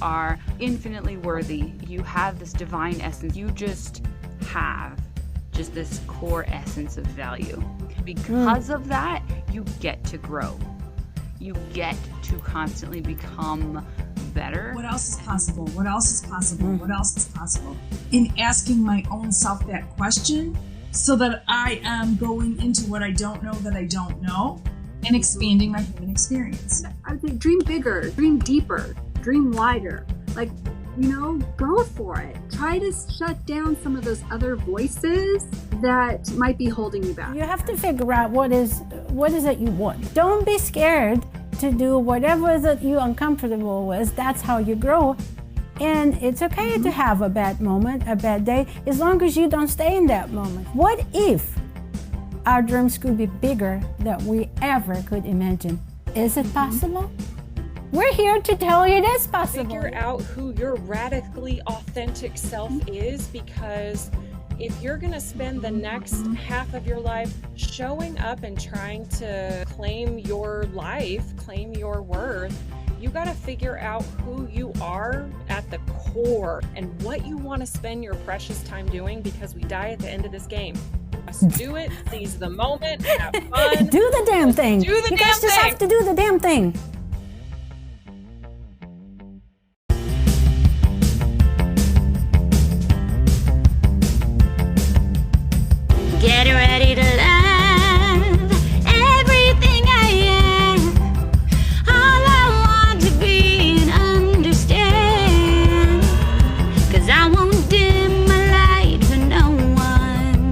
are infinitely worthy. You have this divine essence. You just have just this core essence of value. Because of that, you get to grow. You get to constantly become better. What else is possible? What else is possible? What else is possible? In asking my own self that question so that I am going into what I don't know that I don't know and expanding my human experience. I would say dream bigger, dream deeper, dream wider. Like, go for it. Try to shut down some of those other voices that might be holding you back. You have to figure out what is it you want. Don't be scared to do whatever that you're uncomfortable with. That's how you grow. And it's okay to have a bad moment, a bad day, as long as you don't stay in that moment. What if our dreams could be bigger than we ever could imagine? Is it possible? We're here to tell you it is possible. Figure out who your radically authentic self is, because if you're going to spend the next half of your life showing up and trying to claim your life, claim your worth, you got to figure out who you are at the core and what you want to spend your precious time doing, because we die at the end of this game. Just do it, seize the moment, have fun. Do the damn thing. Do the you damn guys just thing. have to do the damn thing. Get ready to love everything I am. All I want to be and understand. 'Cause I won't dim my light for no one.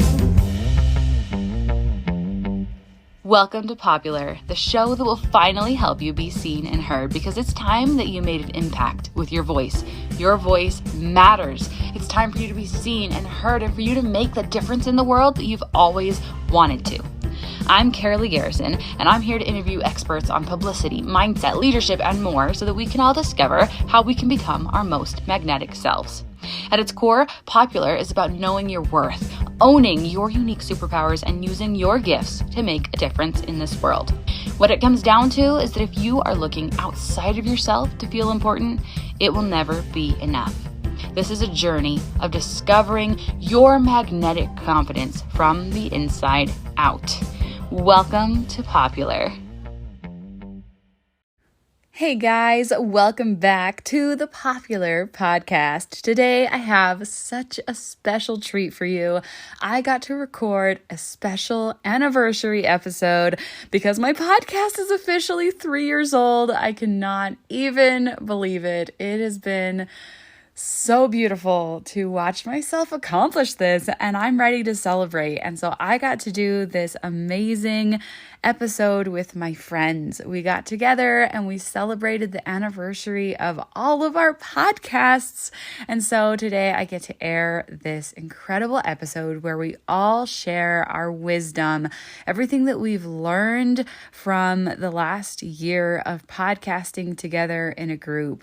Welcome to Popular, the show that will finally help you be seen and heard, because it's time that you made an impact with your voice. Your voice matters. It's time for you to be seen and heard, and for you to make the difference in the world that you've always wanted to. I'm Carolee Garrison, and I'm here to interview experts on publicity, mindset, leadership, and more, so that we can all discover how we can become our most magnetic selves. At its core, Popular is about knowing your worth, owning your unique superpowers, and using your gifts to make a difference in this world. What it comes down to is that if you are looking outside of yourself to feel important, it will never be enough. This is a journey of discovering your magnetic confidence from the inside out. Welcome to Popular. Hey guys, welcome back to the Popular podcast. Today I have such a special treat for you. I got to record a special anniversary episode because my podcast is officially 3 years old. I cannot even believe it. It has been so beautiful to watch myself accomplish this, and I'm ready to celebrate. And so I got to do this amazing episode with my friends. We got together and we celebrated the anniversary of all of our podcasts. And so today I get to air this incredible episode where we all share our wisdom, everything that we've learned from the last year of podcasting together in a group.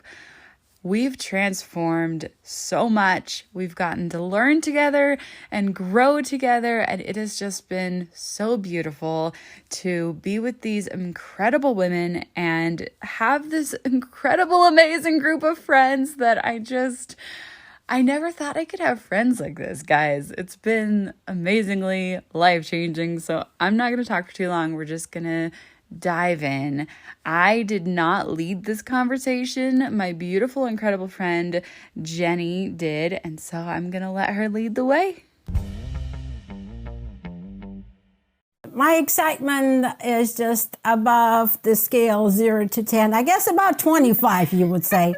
We've transformed so much. We've gotten to learn together and grow together, and it has just been so beautiful to be with these incredible women and have this incredible, amazing group of friends that I never thought I could have friends like this, guys. It's been amazingly life-changing, so I'm not going to talk for too long. We're just going to dive in. I did not lead this conversation. My beautiful, incredible friend Jenny did, and so I'm gonna let her lead the way. My excitement is just above the scale 0 to 10. I guess about 25, you would say.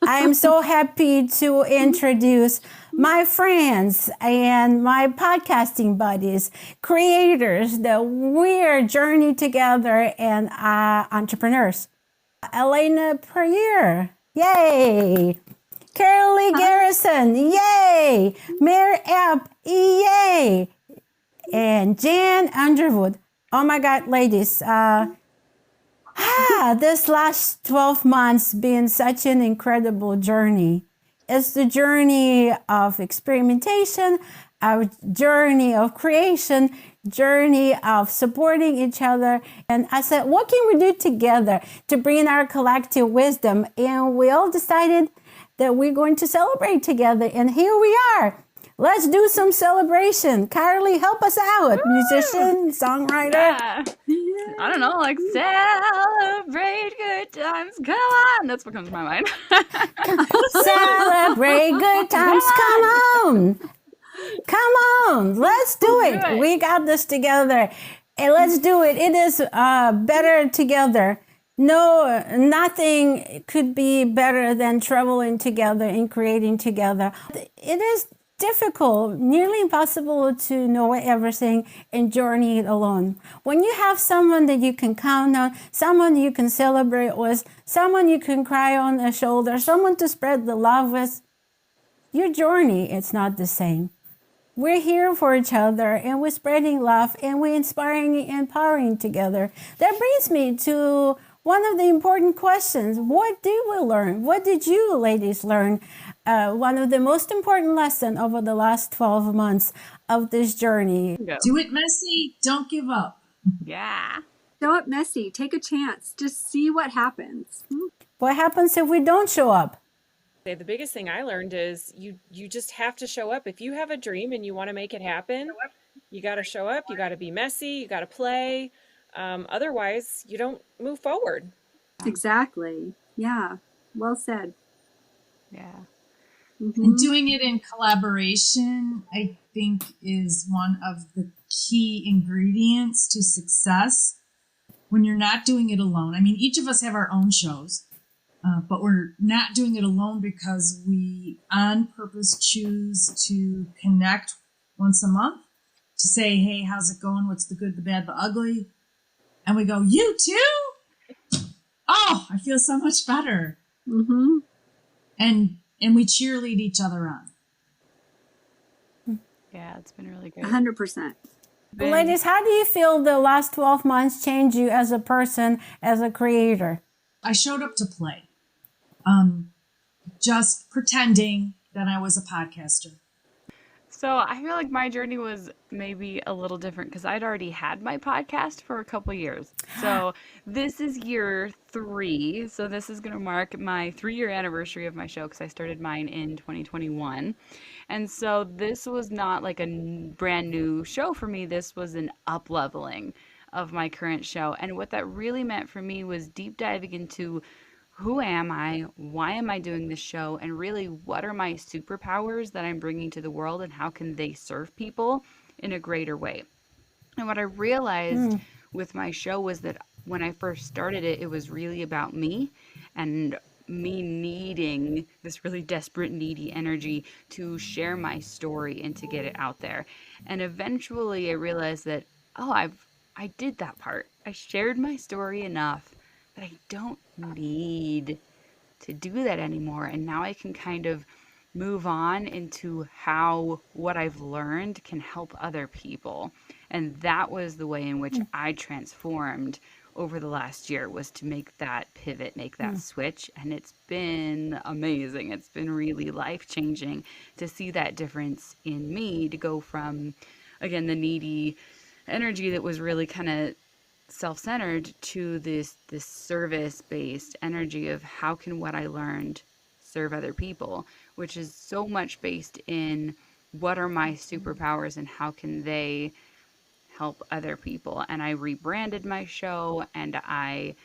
I am so happy to introduce my friends and my podcasting buddies, creators that we're journey together, and entrepreneurs. Elena Perrier, yay! Carolee Garrison, yay! Mare, yay! And Jan Underwood. Oh my God, ladies. This last 12 months been such an incredible journey. It's the journey of experimentation, our journey of creation, journey of supporting each other. And I said, what can we do together to bring our collective wisdom? And we all decided that we're going to celebrate together. And here we are. Let's do some celebration. Carly, help us out. Musician, songwriter. Yeah. I don't know, like celebrate good times. Come on. That's what comes to my mind. Celebrate good times. Come on. Come on. Let's do it. We got this together. And let's do it. It is better together. No, nothing could be better than traveling together and creating together. It is difficult, nearly impossible to know everything and journey it alone. When you have someone that you can count on, someone you can celebrate with, someone you can cry on their shoulder, someone to spread the love with, your journey, it's not the same. We're here for each other and we're spreading love and we're inspiring and empowering together. That brings me to one of the important questions. What did we learn? What did you ladies learn? One of the most important lessons over the last 12 months of this journey. Do it messy. Don't give up. Yeah. Show up messy. Take a chance. Just see what happens. What happens if we don't show up? The biggest thing I learned is you just have to show up. If you have a dream and you want to make it happen, you got to show up. You got to be messy. You got to play. Otherwise, you don't move forward. Exactly. Yeah. Well said. Yeah. And doing it in collaboration, I think, is one of the key ingredients to success when you're not doing it alone. I mean, each of us have our own shows, but we're not doing it alone because we on purpose choose to connect once a month to say, hey, how's it going? What's the good, the bad, the ugly? And we go, you too? Oh, I feel so much better. Mm-hmm. And we cheerlead each other on. Yeah, it's been really great. 100%. Ladies, how do you feel the last 12 months change you as a person, as a creator? I showed up to play. Just pretending that I was a podcaster. So I feel like my journey was maybe a little different because I'd already had my podcast for a couple years. So this is year 3. So this is going to mark my 3-year anniversary of my show because I started mine in 2021. And so this was not like a brand new show for me. This was an up-leveling of my current show. And what that really meant for me was deep diving into who am I? Why am I doing this show? And really, what are my superpowers that I'm bringing to the world and how can they serve people in a greater way? And what I realized with my show was that when I first started it, it was really about me and me needing this really desperate, needy energy to share my story and to get it out there. And eventually I realized that, I did that part. I shared my story enough that I don't need to do that anymore. And now I can kind of move on into how what I've learned can help other people. And that was the way in which I transformed over the last year, was to make that pivot, make that switch. And it's been amazing. It's been really life-changing to see that difference in me, to go from, again, the needy energy that was really kind of self-centered to this service-based energy of how can what I learned serve other people, which is so much based in what are my superpowers and how can they help other people. And I rebranded my show and I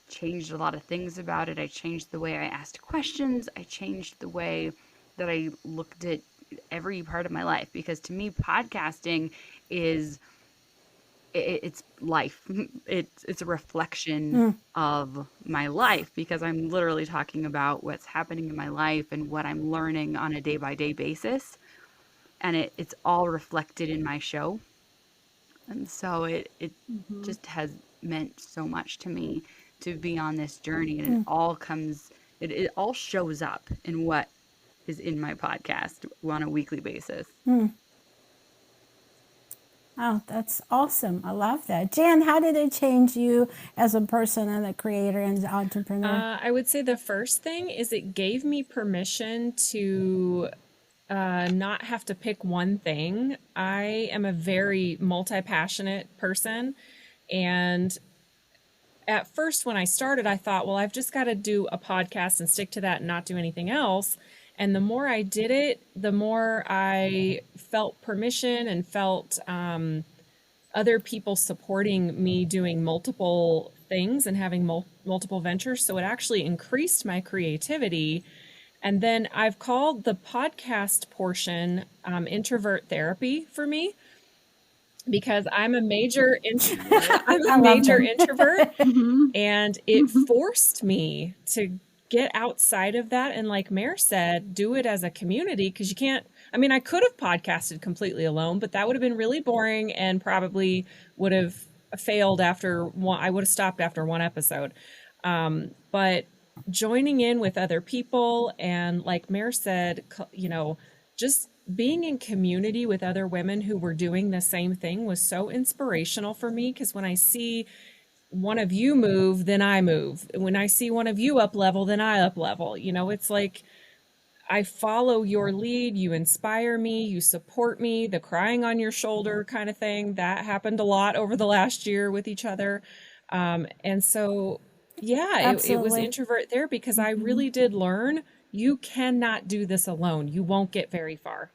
changed a lot of things about it. I changed the way I asked questions. I changed the way that I looked at every part of my life, because to me podcasting is it's life. It's a reflection of my life, because I'm literally talking about what's happening in my life and what I'm learning on a day-by-day basis, and it's all reflected in my show. And so it just has meant so much to me to be on this journey, and it all shows up in what is in my podcast on a weekly basis. Oh, that's awesome. I love that. Jan, how did it change you as a person and a creator and an entrepreneur? I would say the first thing is it gave me permission to not have to pick one thing. I am a very multi-passionate person. And at first, when I started, I thought, well, I've just got to do a podcast and stick to that and not do anything else. And the more I did it, the more I felt permission and felt other people supporting me doing multiple things and having multiple ventures. So it actually increased my creativity. And then I've called the podcast portion introvert therapy for me because I'm a major introvert. I'm a major introvert, and it forced me to get outside of that. And like Mare said, do it as a community because you can't. I mean, I could have podcasted completely alone, but that would have been really boring and probably would have failed after one. I would have stopped after one episode. But joining in with other people and like Mare said, just being in community with other women who were doing the same thing was so inspirational for me because when I see one of you move, then I move. When I see one of you up level, then I up level. It's like I follow your lead, you inspire me, you support me, the crying on your shoulder kind of thing. That happened a lot over the last year with each other. And so, yeah, it was introvert there because I really did learn you cannot do this alone. You won't get very far.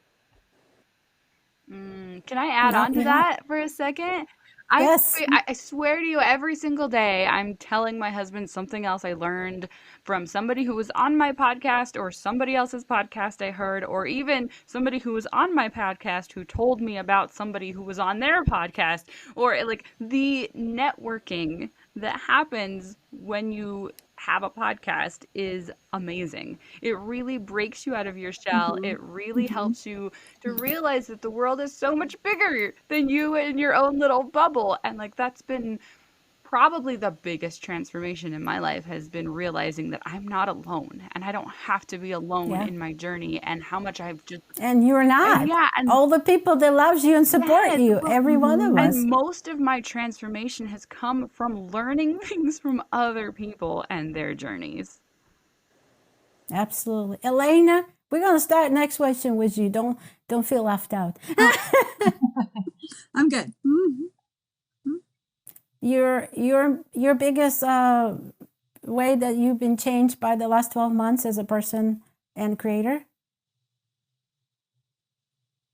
Can I add on to that for a second? Yes. I swear to you, every single day, I'm telling my husband something else I learned from somebody who was on my podcast or somebody else's podcast I heard, or even somebody who was on my podcast who told me about somebody who was on their podcast, or like the networking that happens when you have a podcast is amazing. It really breaks you out of your shell. It really helps you to realize that the world is so much bigger than you and your own little bubble. And like that's been probably the biggest transformation in my life has been realizing that I'm not alone and I don't have to be alone in my journey and how much I've just And you're not. And all the people that loves you and support you, every one of us. And most of my transformation has come from learning things from other people and their journeys. Absolutely. Elena, we're going to start next question with you. Don't feel left out. I'm good. Your biggest way that you've been changed by the last 12 months as a person and creator?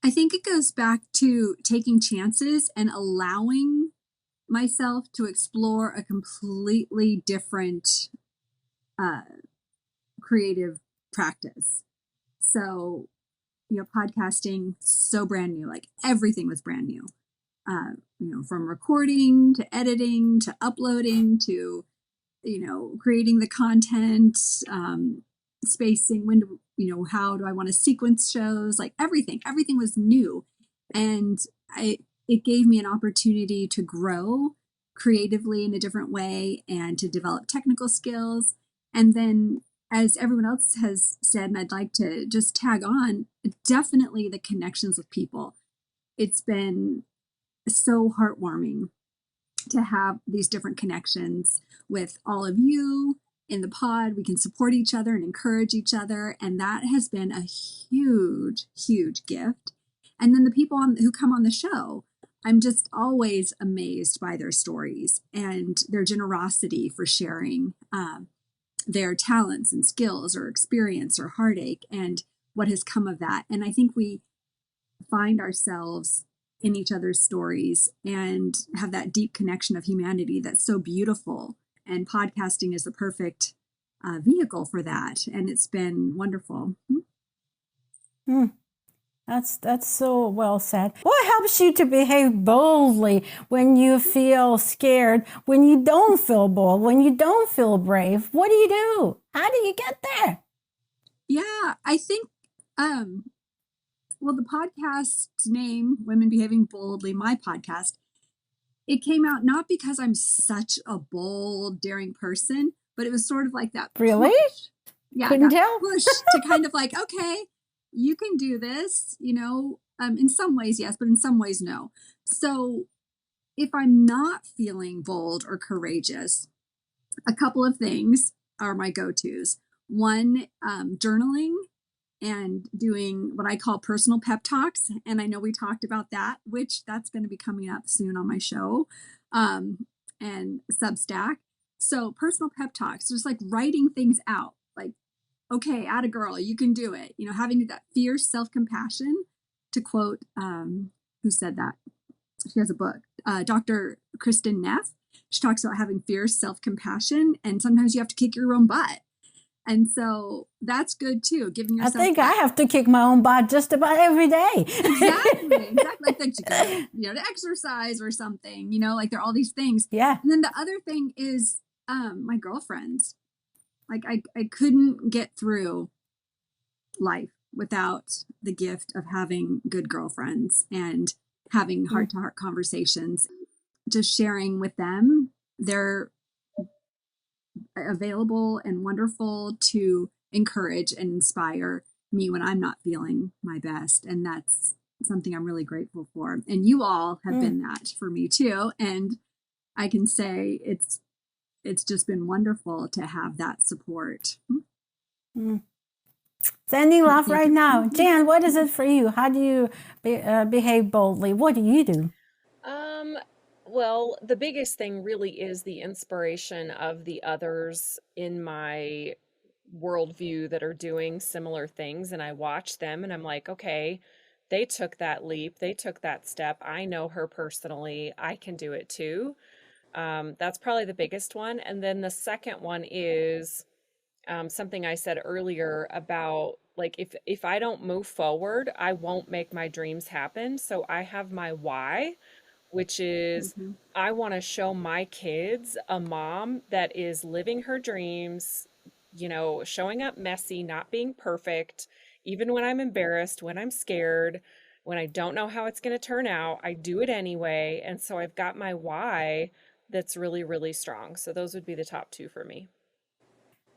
I think it goes back to taking chances and allowing myself to explore a completely different creative practice. So, podcasting, so brand new, like everything was brand new. From recording to editing to uploading to, creating the content, spacing, when do, how do I want to sequence shows, like everything was new. And it gave me an opportunity to grow creatively in a different way and to develop technical skills. And then, as everyone else has said, and I'd like to just tag on, definitely the connections with people. It's been so heartwarming to have these different connections with all of you in the pod. We can support each other and encourage each other. And that has been a huge, huge gift. And then the people who come on the show, I'm just always amazed by their stories and their generosity for sharing their talents and skills or experience or heartache and what has come of that. And I think we find ourselves in each other's stories and have that deep connection of humanity that's so beautiful. And podcasting is the perfect vehicle for that. And it's been wonderful. That's so well said. What helps you to behave boldly when you feel scared, when you don't feel bold, when you don't feel brave? What do you do? How do you get there? Yeah, I think, the podcast's name, Women Behaving Boldly, my podcast, it came out not because I'm such a bold, daring person, but it was sort of like that. Really? Push. Yeah, couldn't tell. Push to kind of like, okay, you can do this, in some ways, yes, but in some ways, no. So if I'm not feeling bold or courageous, a couple of things are my go-tos. One, journaling and doing what I call personal pep talks. And I know we talked about that, which that's going to be coming up soon on my show and Substack. So personal pep talks, just like writing things out, like, okay, atta girl, you can do it. You know, having that fierce self-compassion, to quote, who said that? She has a book, Dr. Kristen Neff. She talks about having fierce self-compassion, and sometimes you have to kick your own butt. And so that's good too, giving yourself. I think I have to kick my own butt just about every day. Exactly. Like that you go, you know, to exercise or something, you know, like there are all these things. Yeah. And then the other thing is my girlfriends. Like I couldn't get through life without the gift of having good girlfriends and having heart-to-heart conversations, just sharing with them. They're available and wonderful to encourage and inspire me when I'm not feeling my best. And that's something I'm really grateful for. And you all have been that for me too. And I can say it's just been wonderful to have that support. Sending love right now. Jan, what is it for you? How do you behave boldly? What do you do? Well, the biggest thing really is the inspiration of the others in my worldview that are doing similar things. And I watch them and I'm like, okay, they took that leap. They took that step. I know her personally. I can do it too. That's probably the biggest one. And then the second one is something I said earlier about like if I don't move forward, I won't make my dreams happen. So I have my why, which is I want to show my kids a mom that is living her dreams, you know, showing up messy, not being perfect, even when I'm embarrassed, when I'm scared, when I don't know how it's going to turn out, I do it anyway. And so I've got my why that's really, really strong. So those would be the top two for me.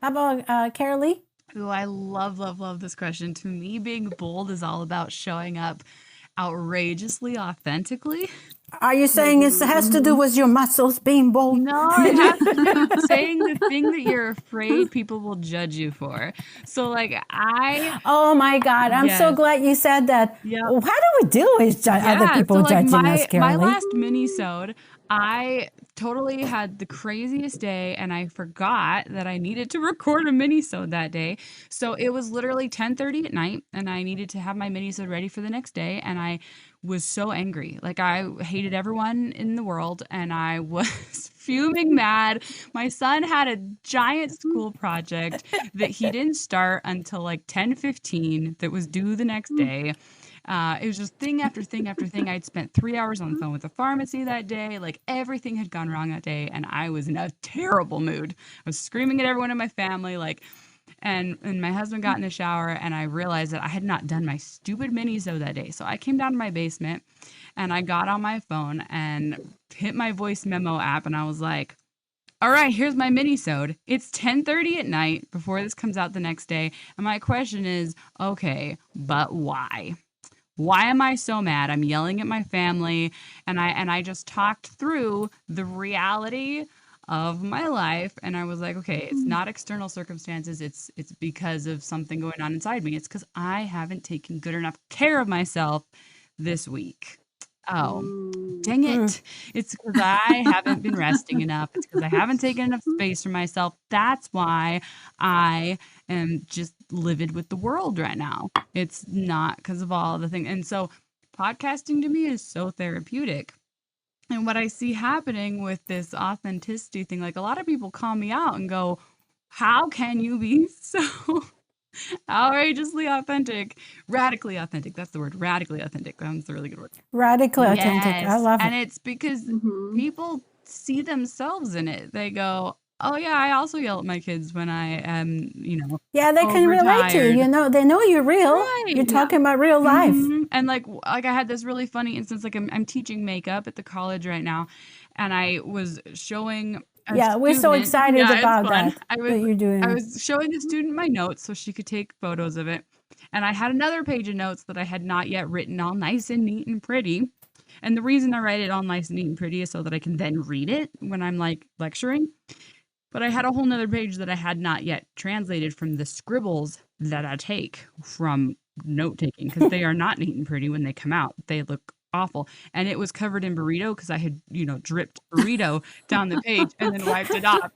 How about Carolee? Oh, I love this question. To me, being bold is all about showing up outrageously authentically. Are you saying it has to do with your muscles being bold? No, it has to do with saying the thing that you're afraid people will judge you for. So like Oh my God, I'm so Yes. glad you said that. Yep. How do we do with other people judging us, Carolee? My last mini-sode, I totally had the craziest day and I forgot that I needed to record a mini-sode that day. So it was literally 10:30 at night and I needed to have my mini-sode ready for the next day and I was so angry. Like I hated everyone in the world and I was fuming mad. My son had a giant school project that he didn't start until like 10:15 that was due the next day. It was just thing after thing after thing. I'd spent 3 hours on the phone with the pharmacy that day. Like everything had gone wrong that day, and I was in a terrible mood. I was screaming at everyone in my family, like, and my husband got in the shower, and I realized that I had not done my stupid mini-sode that day. So I came down to my basement, and I got on my phone and hit my voice memo app, and I was like, all right, here's my mini-sode. It's 10:30 at night before this comes out the next day. And my question is, okay, but why? Why am I so mad? I'm yelling at my family and I just talked through the reality of my life and I was like, okay, it's not external circumstances. It's because of something going on inside me. It's because I haven't taken good enough care of myself this week. Oh, dang it. It's because I haven't been resting enough. It's because I haven't taken enough space for myself. That's why I am just livid with the world right now. It's not because of all the things. And so podcasting to me is so therapeutic. And what I see happening with this authenticity thing, like a lot of people call me out and go, how can you be so outrageously authentic, radically authentic? That's the word, radically authentic. That's a really good word. Radically authentic. I Yes. love And it. it's because people see themselves in it. They go, oh yeah, I also yell at my kids when I am, Yeah, they can relate to you. overtired. You know, they know you're real. Right. You're talking about real life. And like I had this really funny instance. Like I'm teaching makeup at the college right now, and I was showing a Yeah, we're so student. excited Yeah, it's about fun. that I you're doing. was showing a student my notes so she could take photos of it, and I had another page of notes that I had not yet written all nice and neat and pretty. And the reason I write it all nice and neat and pretty is so that I can then read it when I'm like lecturing. But I had a whole nother page that I had not yet translated from the scribbles that I take from note taking, because they are not neat and pretty when they come out. They look awful. And it was covered in burrito because I had, dripped burrito down the page and then wiped it off.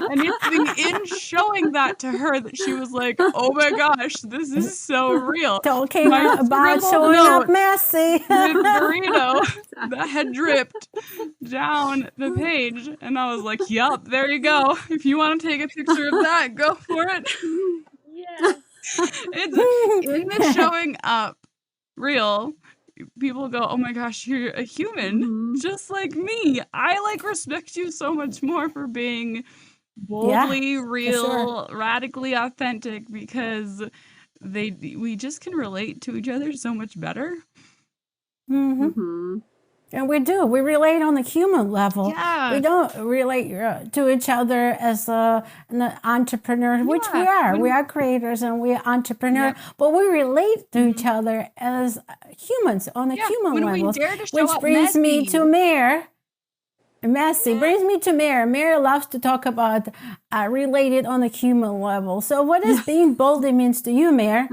And it's in showing that to her that she was like, oh my gosh, this is so real. Talking My about scribbled showing up note messy. with burrito that had dripped down the page. And I was like, yup, there you go. If you want to take a picture of that, go for it. Yeah. It's in the showing up real. People go, oh my gosh, you're a human just like me. I respect you so much more for being boldly real, radically authentic, because we just can relate to each other so much better. And we do. We relate on the human level. Yeah. We don't relate to each other as an entrepreneur, which we are. We are creators and we are entrepreneurs, but we relate to each other as humans on a human level. Which brings me to Mare. Messy brings me to Mare. Mare loves to talk about related on a human level. So what does being bold means to you, Mare?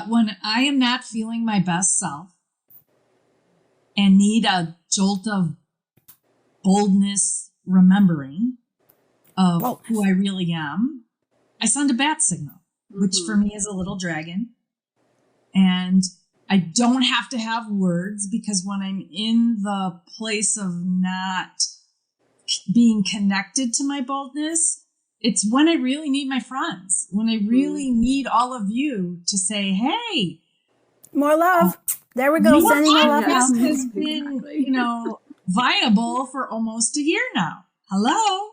When I am not feeling my best self and need a jolt of boldness, remembering of who I really am, I send a bat signal, which for me is a little dragon. And I don't have to have words, because when I'm in the place of not being connected to my boldness, it's when I really need my friends, when I really need all of you to say, hey, more love. There we go. Sending more love out. This has been, viable for almost a year now. Hello?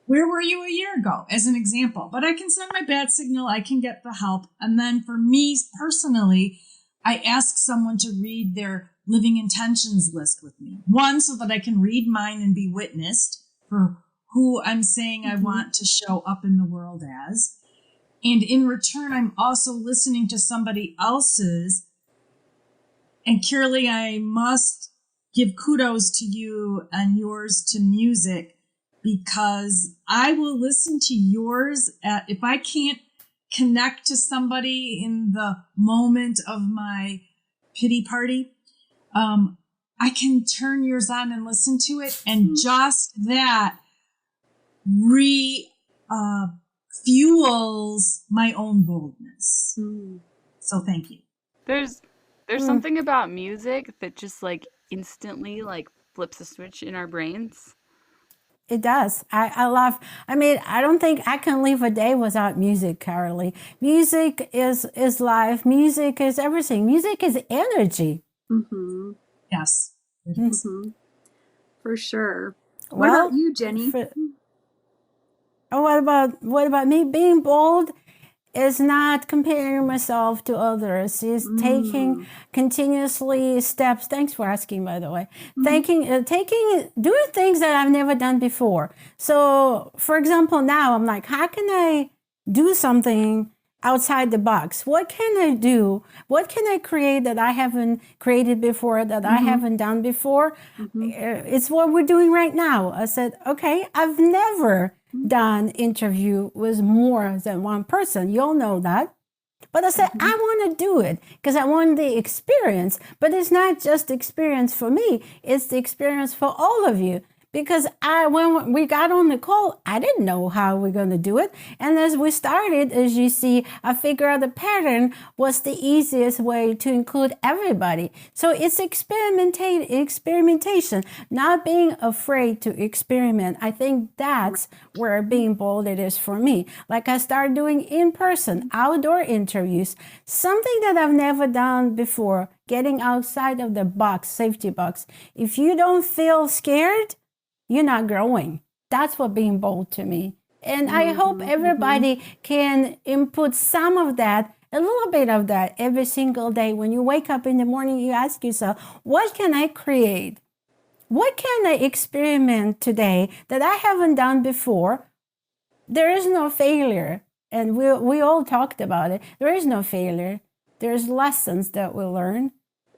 Where were you a year ago, as an example? But I can send my bat signal. I can get the help. And then for me personally, I ask someone to read their living intentions list with me. One, so that I can read mine and be witnessed for who I'm saying I want to show up in the world as. And in return, I'm also listening to somebody else's. And Kirli, I must give kudos to you and yours to music, because I will listen to yours if I can't connect to somebody in the moment of my pity party. I can turn yours on and listen to it, and just that fuels my own boldness. So thank you. There's something about music that just instantly flips a switch in our brains. It does. I don't think I can live a day without music, Carolee. Music is life. Music is everything. Music is energy. Yes. For sure. What about you, Jenny? What about me? Being bold is not comparing myself to others. It's taking continuously steps. Thanks for asking, by the way. Doing things that I've never done before. So, for example, now I'm like, how can I do something outside the box? What can I do? What can I create that I haven't created before, that I haven't done before? It's what we're doing right now. I said, okay, I've never done interview with more than one person. You all know that. But I said, I want to do it because I want the experience. But it's not just experience for me. It's the experience for all of you. Because when we got on the call, I didn't know how we're going to do it. And as we started, as you see, I figured out the pattern was the easiest way to include everybody. So it's experimentation, not being afraid to experiment. I think that's where being bold it is for me. Like I started doing in-person, outdoor interviews, something that I've never done before, getting outside of the box, safety box. If you don't feel scared, you're not growing. That's what being bold to me. And I hope everybody can input some of that, a little bit of that every single day. When you wake up in the morning, you ask yourself, what can I create? What can I experiment today that I haven't done before? There is no failure. And we all talked about it. There is no failure. There's lessons that we learn.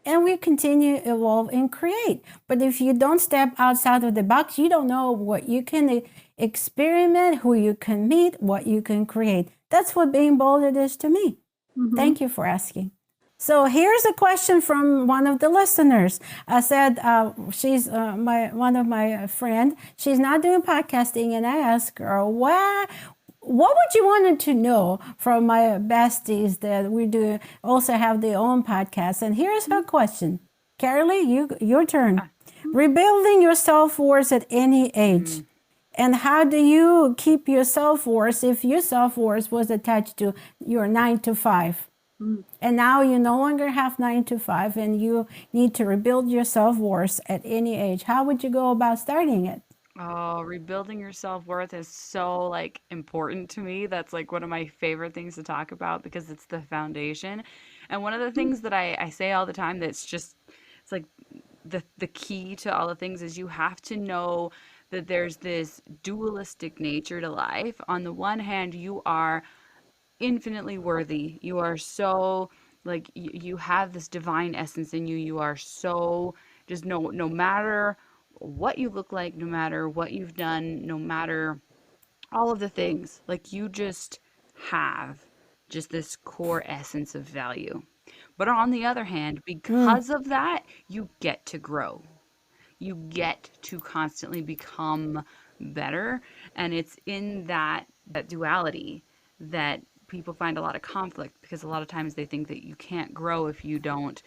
and we continue evolve and create. But if you don't step outside of the box, you don't know what you can experiment, who you can meet, what you can create. That's what being bold it is to me. Thank you for asking. So here's a question from one of the listeners. I said she's one of my friend. She's not doing podcasting, and I asked her, what would you want to know from my besties that we do also have their own podcast? And here's her question. Carolee, your turn. Rebuilding your self-worth at any age. And how do you keep your self-worth if your self-worth was attached to your 9 to 5? And now you no longer have 9 to 5 and you need to rebuild your self-worth at any age. How would you go about starting it? Oh, rebuilding your self-worth is so like important to me. That's like one of my favorite things to talk about because it's the foundation. And one of the things that I say all the time that's just it's like the key to all the things is you have to know that there's this dualistic nature to life. On the one hand, you are infinitely worthy. You are so like you have this divine essence in you. You are so just no matter what you look like, no matter what you've done, no matter all of the things, like you just have just this core essence of value. But on the other hand, because of that, you get to grow. You get to constantly become better, and it's in that duality that people find a lot of conflict because a lot of times they think that you can't grow if you don't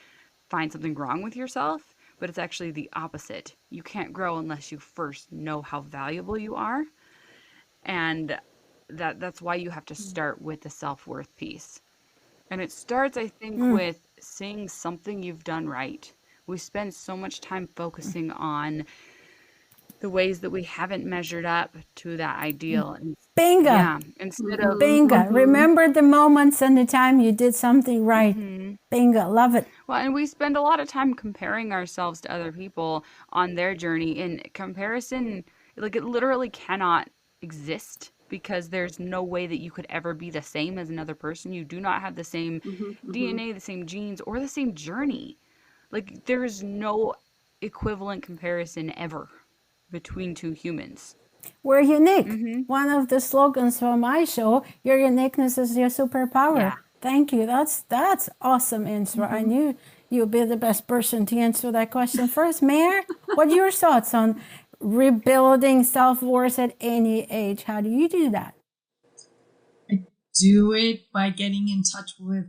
find something wrong with yourself, but it's actually the opposite. You can't grow unless you first know how valuable you are, and that's why you have to start with the self-worth piece. And it starts, I think, with seeing something you've done right. We spend so much time focusing on the ways that we haven't measured up to that ideal. And Bingo. yeah, instead of Bingo. Remember the moments and the time you did something right. Bingo. Love it. well, and we spend a lot of time comparing ourselves to other people on their journey. And comparison, like it literally cannot exist because there's no way that you could ever be the same as another person. You do not have the same DNA, the same genes, or the same journey. Like there is no equivalent comparison ever between two humans. We're unique. One of the slogans for my show, your uniqueness is your superpower. Yeah. Thank you. That's awesome answer. I knew you'd be the best person to answer that question first. Mare, what are your thoughts on rebuilding self-worth at any age? How do you do that? I do it by getting in touch with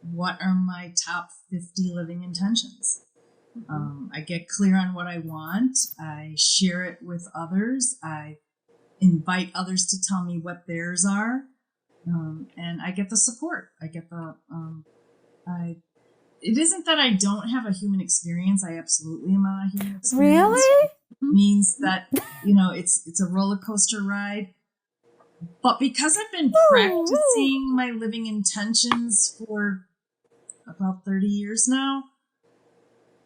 what are my top 50 living intentions. I get clear on what I want. I share it with others. I invite others to tell me what theirs are. And I get the support. I get the, it isn't that I don't have a human experience. I absolutely am on a human experience. Really? Means that, it's a roller coaster ride. But because I've been practicing my living intentions for about 30 years now,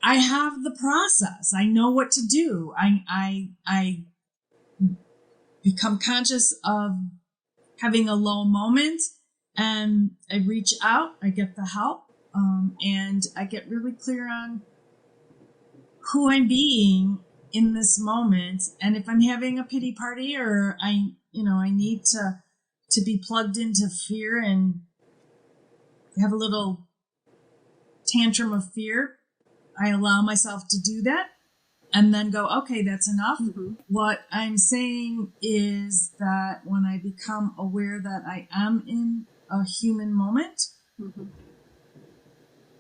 I have the process. I know what to do. I become conscious of having a low moment and I reach out, I get the help, and I get really clear on who I'm being in this moment. And if I'm having a pity party or I need to be plugged into fear and have a little tantrum of fear, I allow myself to do that and then go, okay, that's enough. What I'm saying is that when I become aware that I am in a human moment,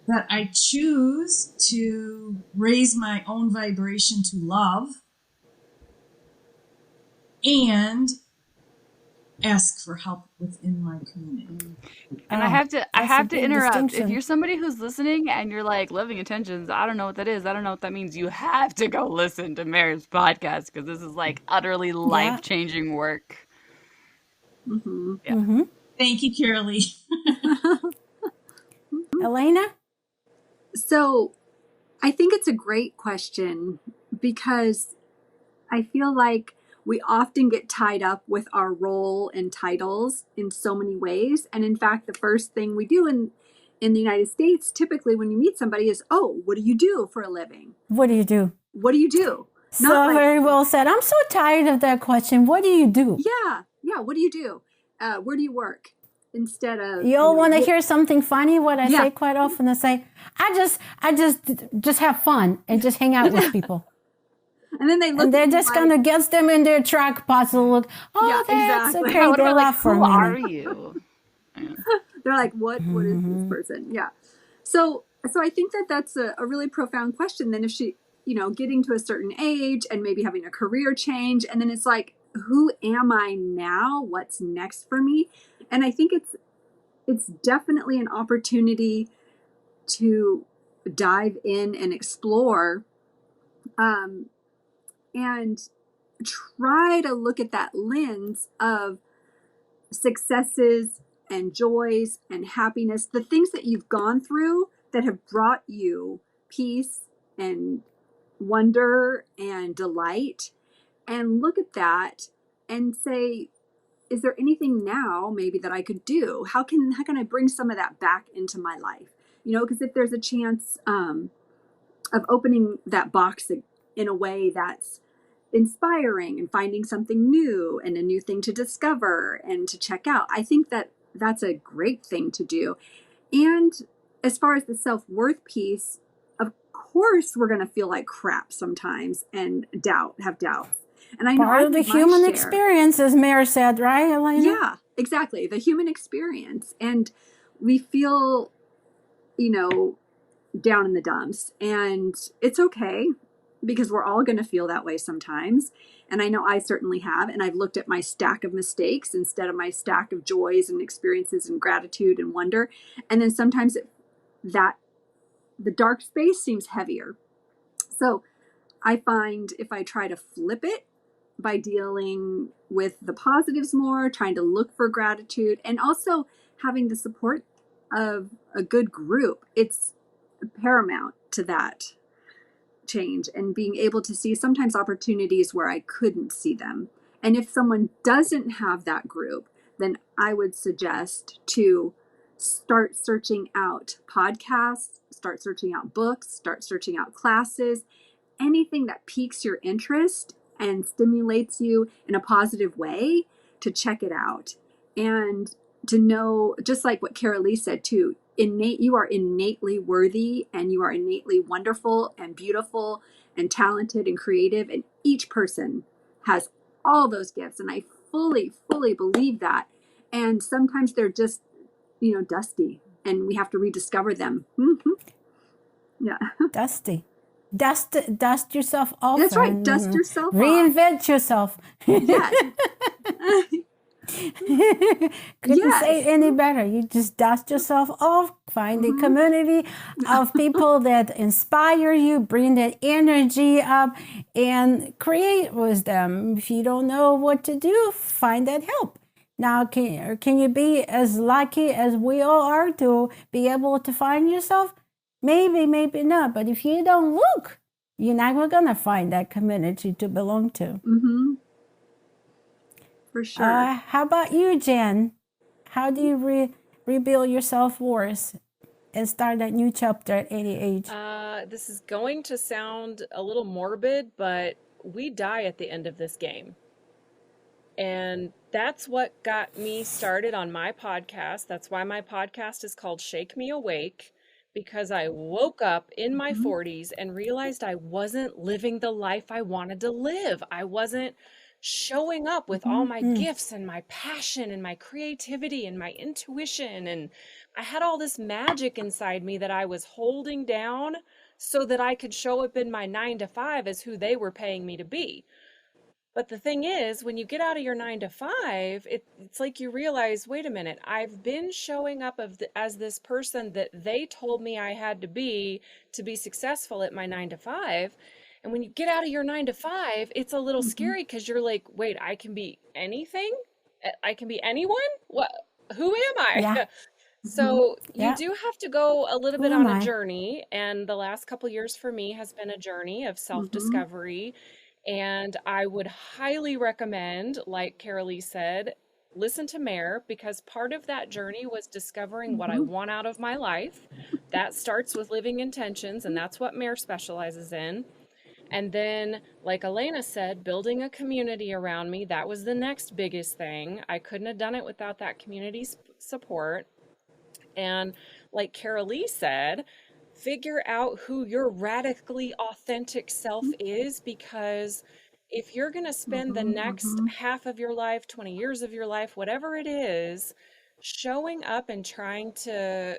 that I choose to raise my own vibration to love and ask for help within my community. And I have to interrupt. If you're somebody who's listening and you're like living intentions, I don't know what that is. I don't know what that means. You have to go listen to Mare's podcast because this is like utterly life-changing work. Thank you, Carolee. Elena? So I think it's a great question because I feel like we often get tied up with our role and titles in so many ways. And in fact, the first thing we do in the United States, typically when you meet somebody is, oh, what do you do for a living? What do you do? What do you do? So Not like, very well said. I'm so tired of that question. What do you do? yeah, what do you do? Where do you work? Instead of, You all want to hear something funny? What I Yeah. say quite often, I say, I just have fun and just hang out with people. and then they look And they're at you just like, gonna get them in their track pods and look, oh, Yeah, that's exactly. okay. What They about like, laugh for a who are minute. you? they're like, what is this person? Yeah. So I think that that's a really profound question. Then if she, getting to a certain age and maybe having a career change, and then it's like, who am I now? What's next for me? And I think it's definitely an opportunity to dive in and explore, and try to look at that lens of successes and joys and happiness, the things that you've gone through that have brought you peace and wonder and delight, and look at that and say, is there anything now maybe that I could do? How can I bring some of that back into my life? Because if there's a chance of opening that box in a way that's inspiring and finding something new and a new thing to discover and to check out, I think that that's a great thing to do. And as far as the self-worth piece, of course we're going to feel like crap sometimes and have doubts. And I know Part of the human experience, as Mare said, right, Elena? Yeah, exactly. The human experience. And we feel, down in the dumps, and it's okay, because we're all going to feel that way sometimes. And I know I certainly have. And I've looked at my stack of mistakes instead of my stack of joys and experiences and gratitude and wonder. And then sometimes the dark space seems heavier. So I find if I try to flip it by dealing with the positives more, trying to look for gratitude, and also having the support of a good group, it's paramount to that change, and being able to see sometimes opportunities where I couldn't see them. And if someone doesn't have that group, then I would suggest to start searching out podcasts, start searching out books, start searching out classes, anything that piques your interest and stimulates you in a positive way, to check it out. And to know, just like what Cara Lee said too, you are innately worthy, and you are innately wonderful and beautiful and talented and creative, and each person has all those gifts, and I fully believe that. And sometimes they're just dusty, and we have to rediscover them. Yeah. Dusty. Dust yourself off. That's right. Dust yourself off. Reinvent yourself. Yes. Couldn't say it any better. You just dust yourself off, find a community of people that inspire you, bring that energy up, and create with them. If you don't know what to do, find that help. Now, can you be as lucky as we all are to be able to find yourself? Maybe, maybe not. But if you don't look, you're not going to find that community to belong to. Mm-hmm. For sure. How about you, Jen? How do you rebuild your self-worth and start that new chapter at any age? This is going to sound a little morbid, but we die at the end of this game. And that's what got me started on my podcast. That's why my podcast is called Shake Me Awake, because I woke up in my 40s and realized I wasn't living the life I wanted to live. I wasn't showing up with all my gifts and my passion and my creativity and my intuition. And I had all this magic inside me that I was holding down so that I could show up in my 9-to-5 as who they were paying me to be. But the thing is, when you get out of your 9-to-5, it's like you realize, wait a minute, I've been showing up as this person that they told me I had to be successful at my 9-to-5. And when you get out of your 9-to-5, it's a little scary, because you're like, wait, I can be anything? I can be anyone? What? Who am I? Yeah. So you Yeah. do have to go a little Who bit am on a I? journey. And the last couple years for me has been a journey of self-discovery. And I would highly recommend, like Cara Lee said, listen to Mare, because part of that journey was discovering what I want out of my life. That starts with living intentions, and that's what Mare specializes in. And then, like Elena said, building a community around me, that was the next biggest thing. I couldn't have done it without that community support. And like Carolee said, figure out who your radically authentic self is, because if you're going to spend the next half of your life, 20 years of your life, whatever it is, showing up and trying to,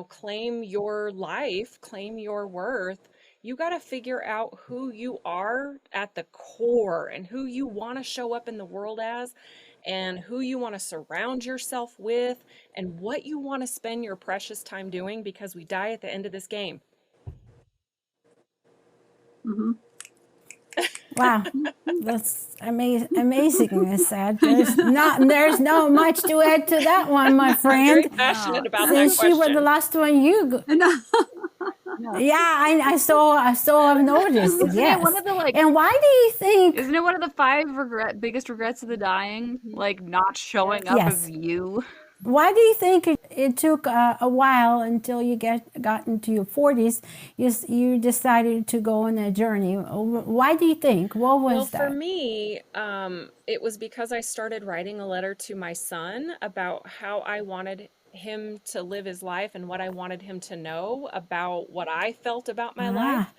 claim your life, claim your worth, you got to figure out who you are at the core and who you want to show up in the world as, and who you want to surround yourself with, and what you want to spend your precious time doing, because we die at the end of this game. Wow, that's amazing, Miss Sad. There's no much to add to that one, my I'm very friend. passionate about Since that you were the question. last one, yeah, I saw. I've noticed. Isn't Yes. it one of the And why do you think? Isn't it one of the 5 biggest regrets of the dying? Like not showing up Yes. as you? Why do you think it took a while until you got into your 40s? You decided to go on a journey. Why do you think? What was Well, that? for me, it was because I started writing a letter to my son about how I wanted him to live his life and what I wanted him to know about what I felt about my life.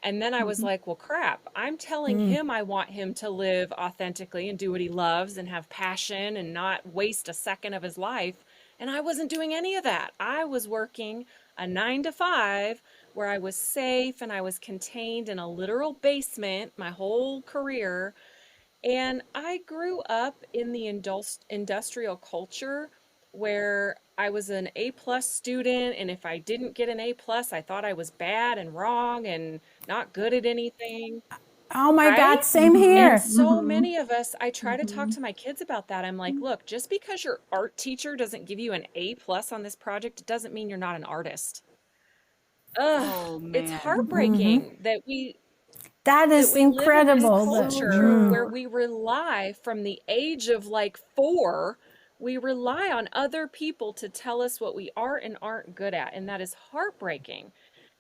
And then I was like, well, crap, I'm telling him I want him to live authentically and do what he loves and have passion and not waste a second of his life. And I wasn't doing any of that. I was working a 9 to 5 where I was safe and I was contained in a literal basement my whole career. And I grew up in the industrial culture where I was an A+ student, and if I didn't get an A+, I thought I was bad and wrong and not good at anything, Oh my God, right? same here. And so many of us, I try to talk to my kids about that. I'm like, look, just because your art teacher doesn't give you an A+ on this project, it doesn't mean you're not an artist. Oh It's man. heartbreaking that we That is live in this incredible. culture where we rely from the age of like 4, we rely on other people to tell us what we are and aren't good at. And that is heartbreaking.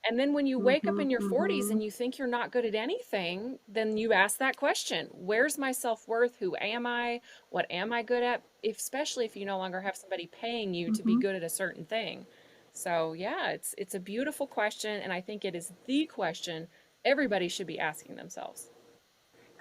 And then when you wake up in your 40s and you think you're not good at anything, then you ask that question, where's my self-worth? Who am I? What am I good at? Especially if you no longer have somebody paying you to be good at a certain thing. So yeah, it's a beautiful question, and I think it is the question everybody should be asking themselves.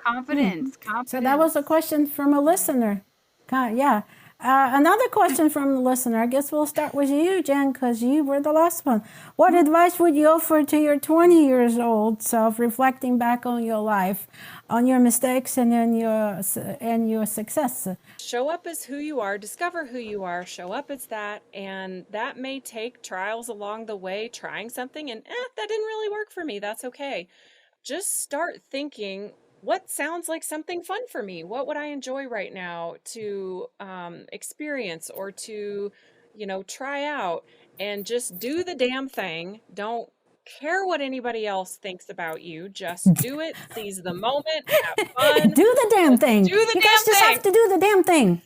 Confidence. So that was a question from a listener. Yeah. Another question from the listener. I guess we'll start with you, Jen, because you were the last one. What advice would you offer to your 20 years old self, reflecting back on your life, on your mistakes and your success? Show up as who you are, discover who you are, show up as that, and that may take trials along the way, trying something and that didn't really work for me. That's okay. Just start thinking, what sounds like something fun for me? What would I enjoy right now to experience or to, try out, and just do the damn thing. Don't care what anybody else thinks about you. Just do it, seize the moment, have fun. Do the damn thing. Do the You damn guys just have to do the damn thing.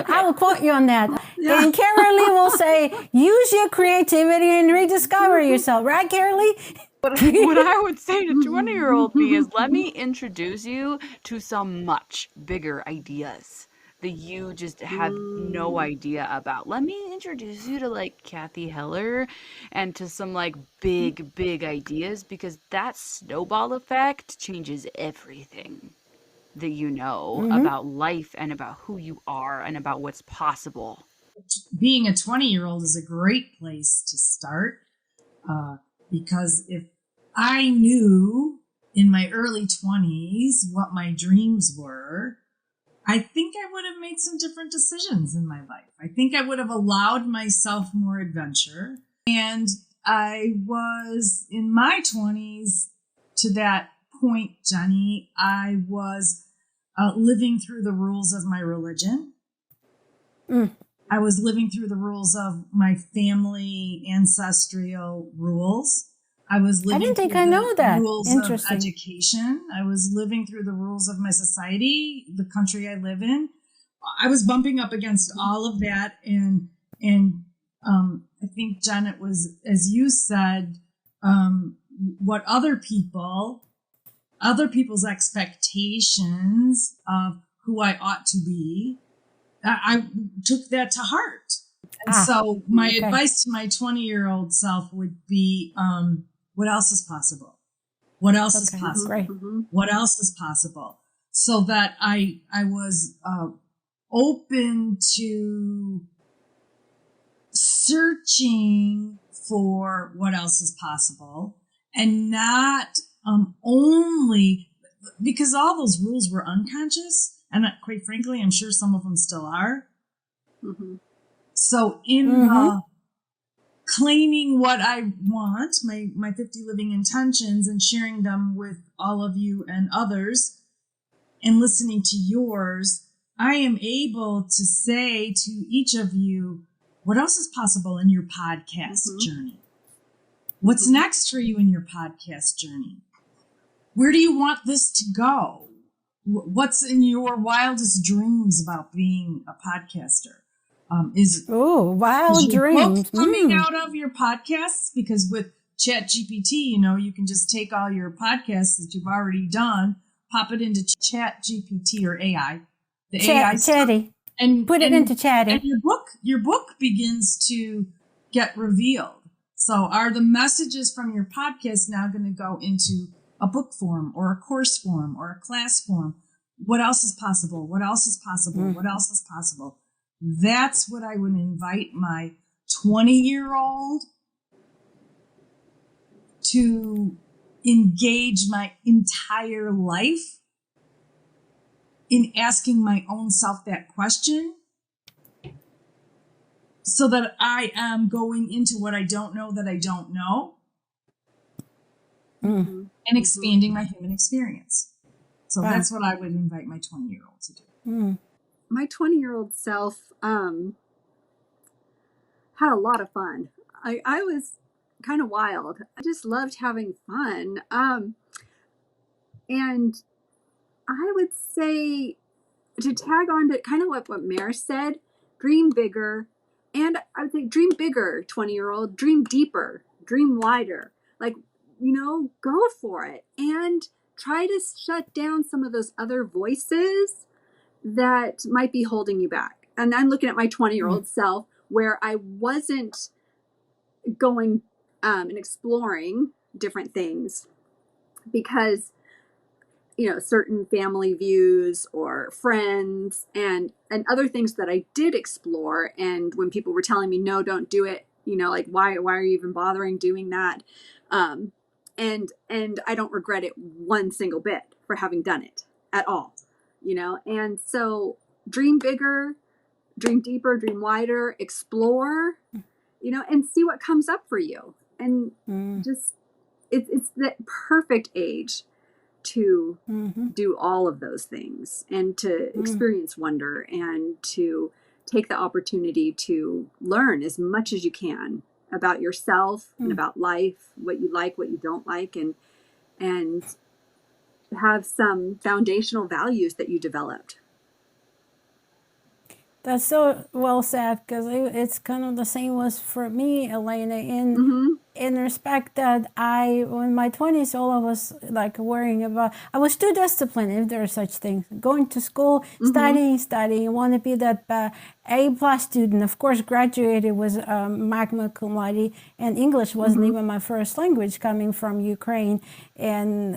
I will quote you on that. And Carolee will say, use your creativity and rediscover yourself. Right, Carolee? What I would say to 20-year-old me is, let me introduce you to some much bigger ideas that you just have no idea about. Let me introduce you to like Kathy Heller and to some like big ideas, because that snowball effect changes everything that you know about life and about who you are and about what's possible. Being a 20-year-old is a great place to start, because if I knew in my early 20s what my dreams were, I think I would have made some different decisions in my life. I think I would have allowed myself more adventure. And I was in my 20s to that point, Jenny, I was living through the rules of my religion. I was living through the rules of my family ancestral rules. I was living didn't think through I the know that. rules of Interesting. education. I was living through the rules of my society, the country I live in. I was bumping up against all of that, and I think, Jen, it was, as you said, what other people's expectations of who I ought to be. I took that to heart. And so my advice to my 20-year-old self would be, what else is possible? What else is possible? Great. What else is possible? So that I was open to searching for what else is possible, and not only because all those rules were unconscious, and quite frankly, I'm sure some of them still are. So in claiming what I want, my 50 living intentions, and sharing them with all of you and others, and listening to yours, I am able to say to each of you, what else is possible in your podcast journey? What's next for you in your podcast journey? Where do you want this to go? What's in your wildest dreams about being a podcaster? Wild dreams coming out of your podcasts? Because with ChatGPT, you can just take all your podcasts that you've already done, pop it into ChatGPT or AI, the AI Chatty, and put it into Chatty, and your book begins to get revealed. So, are the messages from your podcast now going to go into a book form or a course form or a class form? What else is possible? What else is possible? What else is possible? That's what I would invite my 20-year-old to engage my entire life in asking my own self that question, so that I am going into what I don't know that I don't know, and expanding my human experience. So that's what I would invite my 20-year-old to do. My 20-year-old self had a lot of fun. I was kind of wild. I just loved having fun. And I would say, to tag on to kind of what Mare said, dream bigger. And I would say dream bigger, 20-year-old, dream deeper, dream wider. Like, go for it. And try to shut down some of those other voices that might be holding you back. And I'm looking at my 20-year-old self, where I wasn't going and exploring different things because, certain family views or friends and other things that I did explore. And when people were telling me, no, don't do it, like, why are you even bothering doing that? And I don't regret it one single bit for having done it at all, and so dream bigger, dream deeper, dream wider, explore, and see what comes up for you. And just, it's the perfect age to do all of those things, and to experience wonder, and to take the opportunity to learn as much as you can about yourself and about life, what you like, what you don't like, and have some foundational values that you developed. That's so well said, because it's kind of the same was for me, Elena, in respect that in my 20s, all I was like worrying about, I was too disciplined, if there are such things, going to school, studying, want to be that A+ student. Of course, graduated was magna cum laude, and English wasn't even my first language, coming from Ukraine. And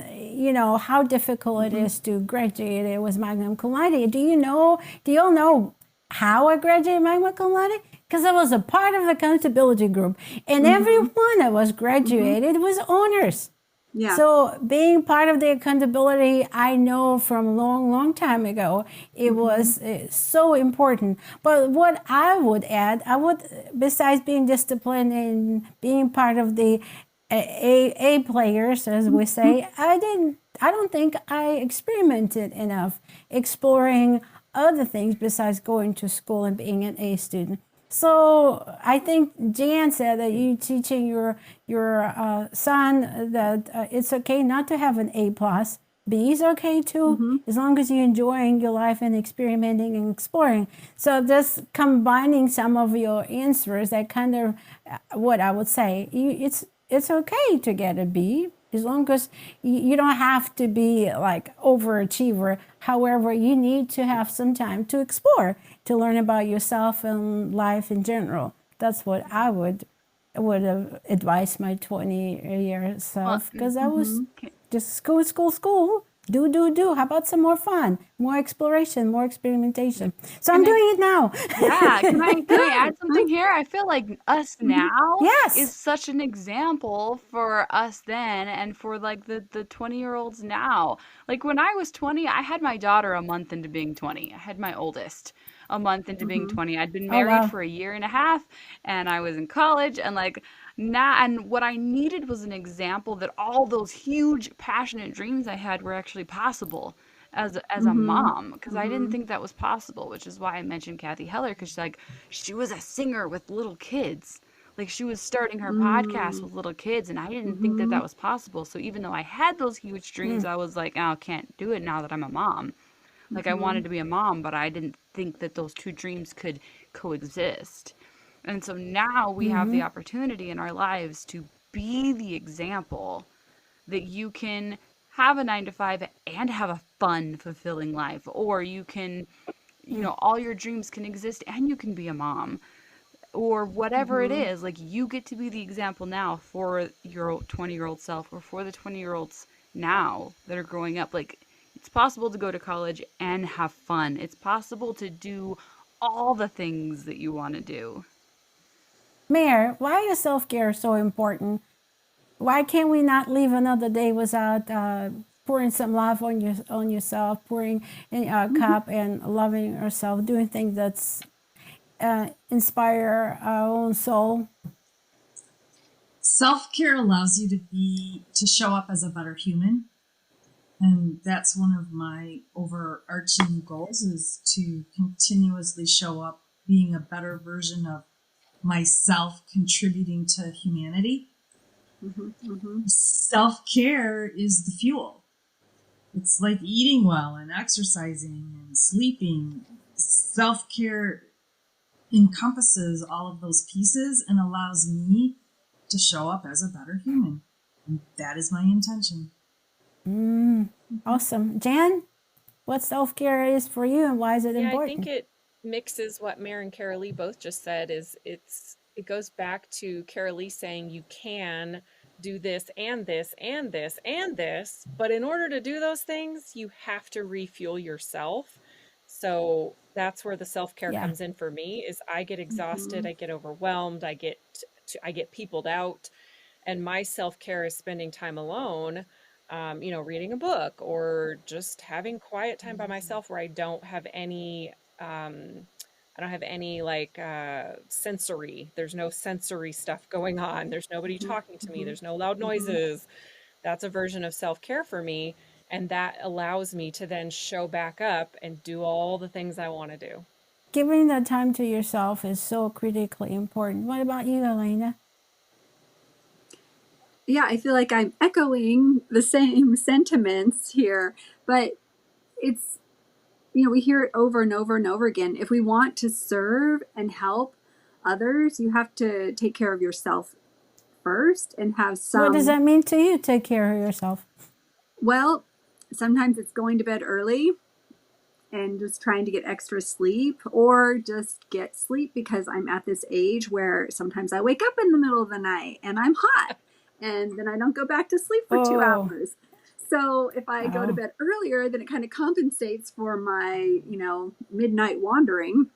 how difficult it is to graduate. It was magna cum laude. Do you all know how I graduated magna cum laude? Because I was a part of the accountability group, and everyone that was graduated was honors. Yeah. So being part of the accountability, I know from long time ago, it was so important. But what I would add, besides being disciplined and being part of the A players, as we say, I don't think I experimented enough exploring other things besides going to school and being an A student. So I think Jan said that you teaching your son that it's okay not to have an A plus. B is okay too, as long as you're enjoying your life and experimenting and exploring. So just combining some of your answers, that kind of what I would say. It's okay to get a B, as long as you don't have to be like overachiever. However, you need to have some time to explore, to learn about yourself and life in general. That's what I would have advised my 20-year self, because I was just school. Do. How about some more fun, more exploration, more experimentation? So I'm doing it now. Yeah, can I add something here? I feel like us now is Yes. such an example for us then and for like the 20-year-olds now. Like when I was 20, I had my daughter a month into being 20. I had my oldest a month into being 20. I'd been Oh married wow. for a year and a half and I was in college and like now and what I needed was an example that all those huge passionate dreams I had were actually possible as a mom because I didn't think that was possible, which is why I mentioned Kathy Heller because she was a singer with little kids. Like she was starting her podcast with little kids and I didn't think that that was possible. So even though I had those huge dreams, I was like, "Oh, I can't do it now that I'm a mom." Like I wanted to be a mom, but I didn't think that those two dreams could coexist. And so now we have the opportunity in our lives to be the example that you can have a 9 to 5 and have a fun, fulfilling life, or you can, all your dreams can exist and you can be a mom, or whatever it is. Like, you get to be the example now for your 20-year-old self or for the 20-year-olds now that are growing up. Like, it's possible to go to college and have fun, it's possible to do all the things that you want to do. Mare, why is self-care so important? Why can't we not live another day without pouring some love on yourself, pouring in a cup and loving yourself, doing things that's inspire our own soul? Self-care allows you to show up as a better human. And that's one of my overarching goals, is to continuously show up being a better version of myself, contributing to humanity. Self-care is the fuel. It's like eating well and exercising and sleeping. Self-care encompasses all of those pieces and allows me to show up as a better human. And that is my intention. Awesome. Jan, what self-care is for you and why is it Yeah, I important? think it mixes what Mare and Carolee both just said. It goes back to Carolee saying you can do this and this and this and this, but in order to do those things, you have to refuel yourself. So that's where the self-care Yeah. comes in for me. Is I get exhausted, I get overwhelmed, I get peopled out, and my self-care is spending time alone, reading a book or just having quiet time by myself where I don't have any like sensory. There's no sensory stuff going on. There's nobody talking to me. There's no loud noises. That's a version of self-care for me. And that allows me to then show back up and do all the things I want to do. Giving that time to yourself is so critically important. What about you, Elena? Yeah, I feel like I'm echoing the same sentiments here, but it's, we hear it over and over and over again. If we want to serve and help others, you have to take care of yourself first and have some. What does that mean to you, take care of yourself? Well, sometimes it's going to bed early and just trying to get extra sleep, or just get sleep because I'm at this age where sometimes I wake up in the middle of the night and I'm hot and then I don't go back to sleep for 2 hours. So if I go to bed earlier, then it kind of compensates for my, midnight wandering.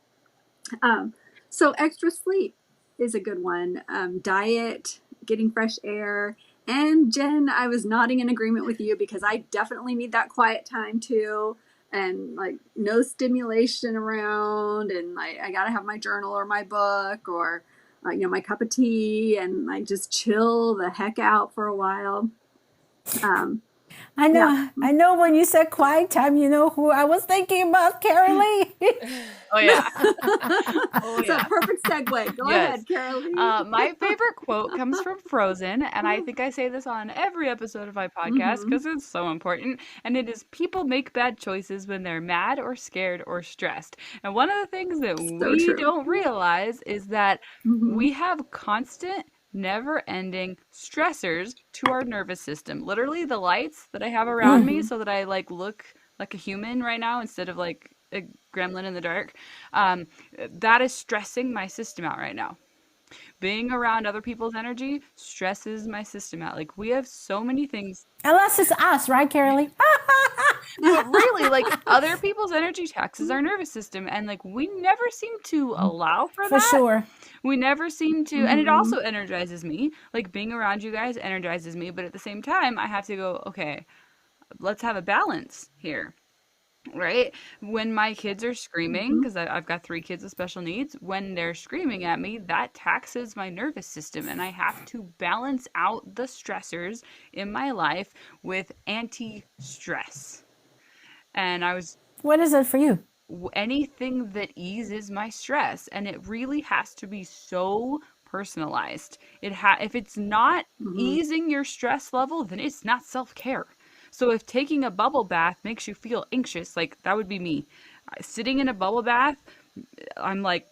So extra sleep is a good one. Diet, getting fresh air. And Jen, I was nodding in agreement with you because I definitely need that quiet time too. And like no stimulation around. And I got to have my journal or my book or, my cup of tea, and just chill the heck out for a while. I know. Yeah. I know when you said quiet time, you know who I was thinking about, Carolee. Oh yeah. It's a perfect segue. Go ahead, Carolee. My favorite quote comes from Frozen, and I think I say this on every episode of my podcast because it's so important. And it is people make bad choices when they're mad or scared or stressed. And one of the things that So we true. don't realize is that we have constant, never ending stressors to our nervous system. Literally, the lights that I have around me so that I like look like a human right now instead of like a gremlin in the dark, that is stressing my system out right now. Being around other people's energy stresses my system out. Like we have so many things, Unless it's us, right, Carolee? but really, like other people's energy taxes our nervous system, and like we never seem to allow for For that. sure. We never seem to, and it also energizes me. Like being around you guys energizes me, but at the same time, I have to go, okay, let's have a balance here. Right? When my kids are screaming, because I've got 3 kids with special needs, when they're screaming at me, that taxes my nervous system, and I have to balance out the stressors in my life with anti stress. And I was What is it for you? anything that eases my stress, and it really has to be so personalized. If it's not easing your stress level, then it's not self-care. So if taking a bubble bath makes you feel anxious, like that would be me. Sitting in a bubble bath, I'm like,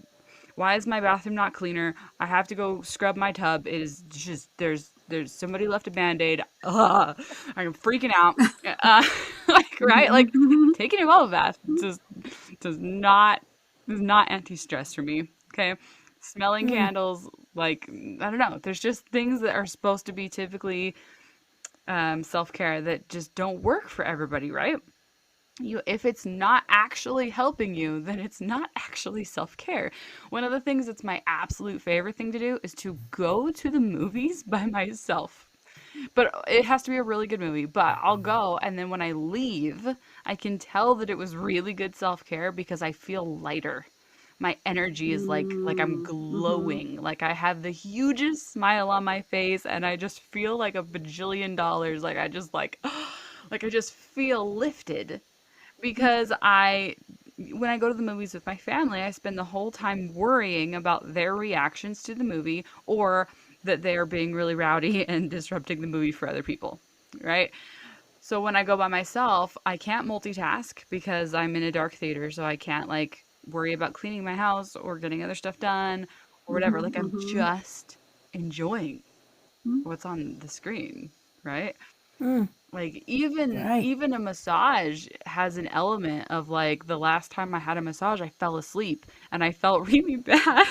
why is my bathroom not cleaner? I have to go scrub my tub. It is just there's somebody left a band-aid. Ugh, I'm freaking out. Like right, like taking a bubble bath just does not anti-stress for me. Okay, smelling candles, like I don't know. There's just things that are supposed to be typically self-care that just don't work for everybody, right? If it's not actually helping you, then it's not actually self-care. One of the things that's my absolute favorite thing to do is to go to the movies by myself. But it has to be a really good movie. But I'll go, and then when I leave, I can tell that it was really good self-care because I feel lighter. My energy is like I'm glowing. Like I have the hugest smile on my face, and I just feel like a bajillion dollars. Like I just like I just feel lifted because when I go to the movies with my family, I spend the whole time worrying about their reactions to the movie or that they are being really rowdy and disrupting the movie for other people, right? So when I go by myself, I can't multitask because I'm in a dark theater, so I can't like worry about cleaning my house or getting other stuff done or whatever. Like I'm just enjoying what's on the screen, right? Like Right. even a massage has an element of like the last time I had a massage, I fell asleep and I felt really bad.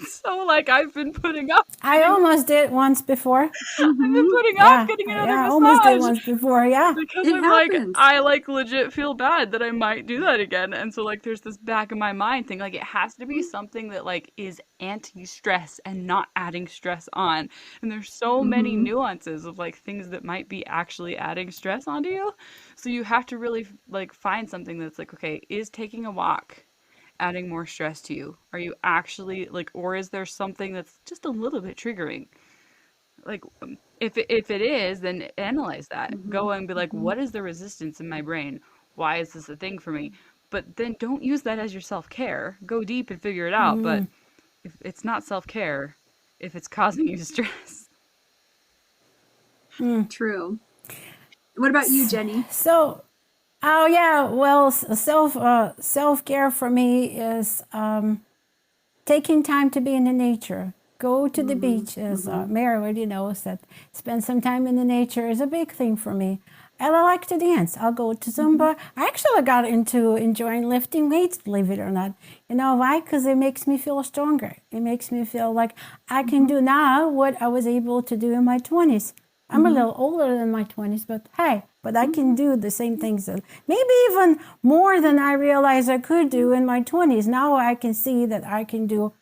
So like I've been putting up I almost did once before. I've been putting off Yeah. getting another Yeah, I almost did massage once before. Yeah. because It I'm like happens. I like legit feel bad that I might do that again. And so like there's this back of my mind thing like it has to be something that like is anti-stress and not adding stress on. And there's so many nuances of like things that might be actually adding stress onto you. So you have to really like find something that's like okay, is taking a walk adding more stress to you? Are you actually like or is there something that's just a little bit triggering? Like if it is, then analyze that. Go and be like, what is the resistance in my brain? Why is this a thing for me? But then don't use that as your self-care. Go deep and figure it out. But if it's not self-care, if it's causing you stress. True. What about you, Jenny? So, oh yeah, well, self-care for me is taking time to be in the nature. Go to the beach, as Mare already knows that spend some time in the nature is a big thing for me. And I like to dance. I'll go to Zumba. I actually got into enjoying lifting weights, believe it or not. You know why? Because it makes me feel stronger. It makes me feel like I can do now what I was able to do in my 20s. I'm a little older than my 20s, but hey, but I can do the same things, and maybe even more than I realized I could do in my 20s. Now I can see that I can do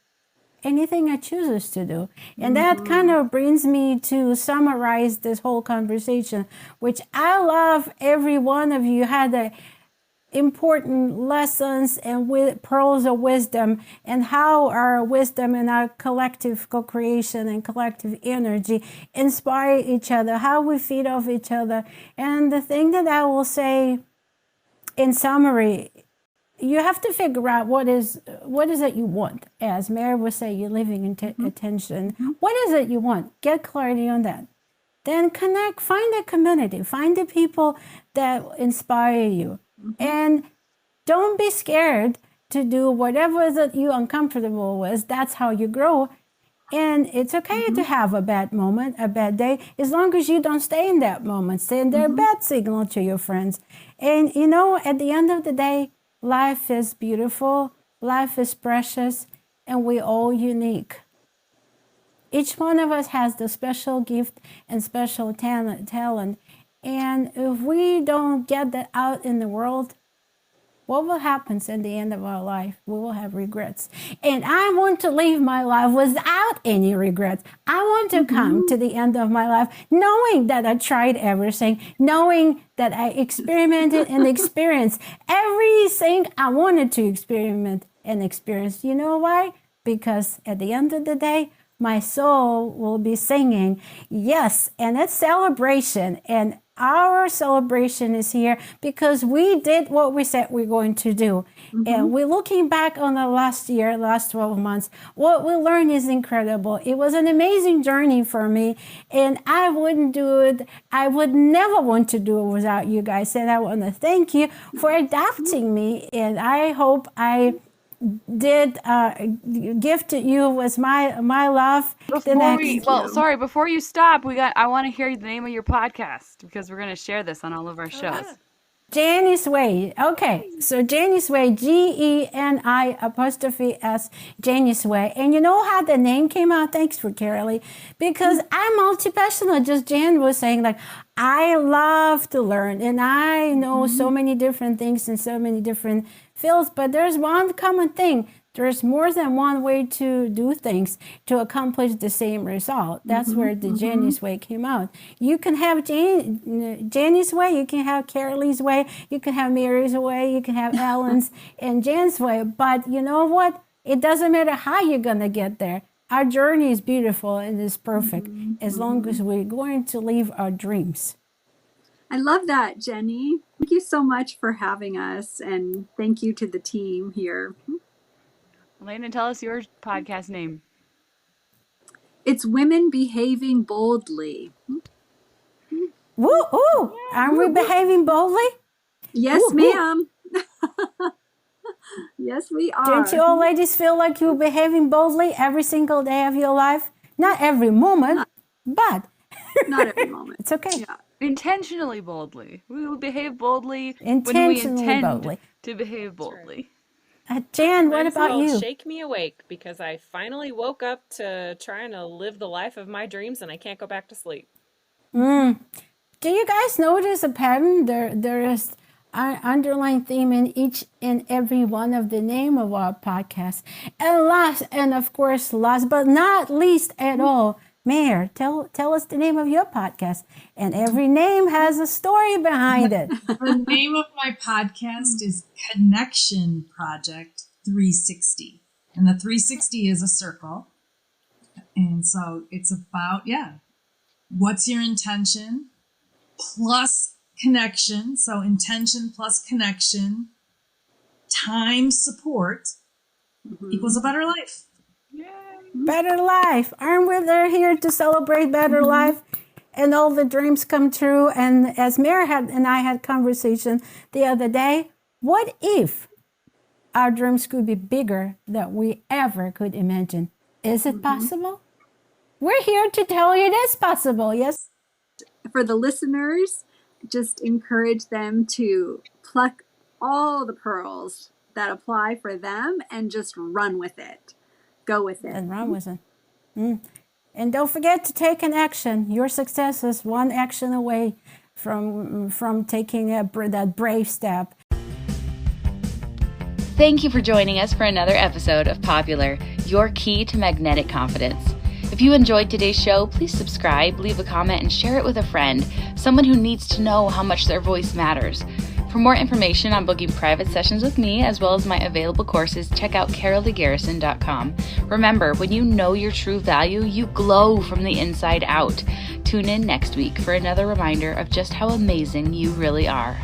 anything I chooses to do. And that kind of brings me to summarize this whole conversation, which I love every one of you had important lessons and pearls of wisdom, and how our wisdom and our collective co-creation and collective energy inspire each other, how we feed off each other. And the thing that I will say in summary, you have to figure out what is it you want. As Mare would say, you're living in attention. What is it you want? Get clarity on that. Then connect, find a community, find the people that inspire you. And don't be scared to do whatever that you're uncomfortable with. That's how you grow. And it's okay to have a bad moment, a bad day, as long as you don't stay in that moment. Send their bad signal to your friends. And you know, at the end of the day, life is beautiful, life is precious, and we're all unique. Each one of us has the special gift and special talent. And if we don't get that out in the world, what will happen at the end of our life? We will have regrets. And I want to live my life without any regrets. I want to come to the end of my life knowing that I tried everything, knowing that I experimented and experienced everything I wanted to experiment and experience. You know why? Because at the end of the day, my soul will be singing, yes, and it's celebration. And our celebration is here because we did what we said we're going to do. And we're looking back on the last 12 months. What we learned is incredible. It was an amazing journey for me, and I wouldn't do it. I would never want to do it without you guys. And I want to thank you for adopting me. And I hope I did gift you with my love. Before you stop, I want to hear the name of your podcast, because we're going to share this on all of our shows. Jenny's Way. Okay, so Jenny's Way, GENI''S, Jenny's Way. And you know how the name came out? Thanks for Carolee. Because I'm multi-passionate, just Jen was saying, like, I love to learn, and I know so many different things in so many different fields, but there's one common thing. There's more than one way to do things to accomplish the same result. That's where the Jenny's Way came out. You can have Jenny's Way, you can have Carolee's Way, you can have Mary's Way, you can have Ellen's and Jen's Way. But you know what? It doesn't matter how you're going to get there. Our journey is beautiful and is perfect as long as we're going to live our dreams. I love that, Jenny. Thank you so much for having us, and thank you to the team here. Elena, tell us your podcast name. It's Women Behaving Boldly. Woo! Ooh, aren't we behaving boldly? Yes, ma'am. Yes, we are. Don't you all ladies feel like you're behaving boldly every single day of your life? Not every moment, but not every moment. It's okay. Yeah. Intentionally boldly. We will behave boldly when we intend to behave boldly. Jan, what about you? Shake me awake, because I finally woke up to trying to live the life of my dreams, and I can't go back to sleep. Do you guys notice a pattern? There is an underlying theme in each and every one of the name of our podcasts. And last but not least at all, Mare, tell us the name of your podcast. And every name has a story behind it. The name of my podcast is Connection Project 360. And the 360 is a circle. And so it's about, what's your intention plus connection. So intention plus connection times support equals a better life. Better life. Aren't we here to celebrate better life and all the dreams come true? And as Mare and I had conversation the other day, what if our dreams could be bigger than we ever could imagine? Is it possible? We're here to tell you it is possible, yes? For the listeners, just encourage them to pluck all the pearls that apply for them and just run with it. Go with it. And run with it. And don't forget to take an action. Your success is one action away from taking that brave step. Thank you for joining us for another episode of Popular, your key to magnetic confidence. If you enjoyed today's show, please subscribe, leave a comment, and share it with a friend, someone who needs to know how much their voice matters. For more information on booking private sessions with me, as well as my available courses, check out caroldegarrison.com. Remember, when you know your true value, you glow from the inside out. Tune in next week for another reminder of just how amazing you really are.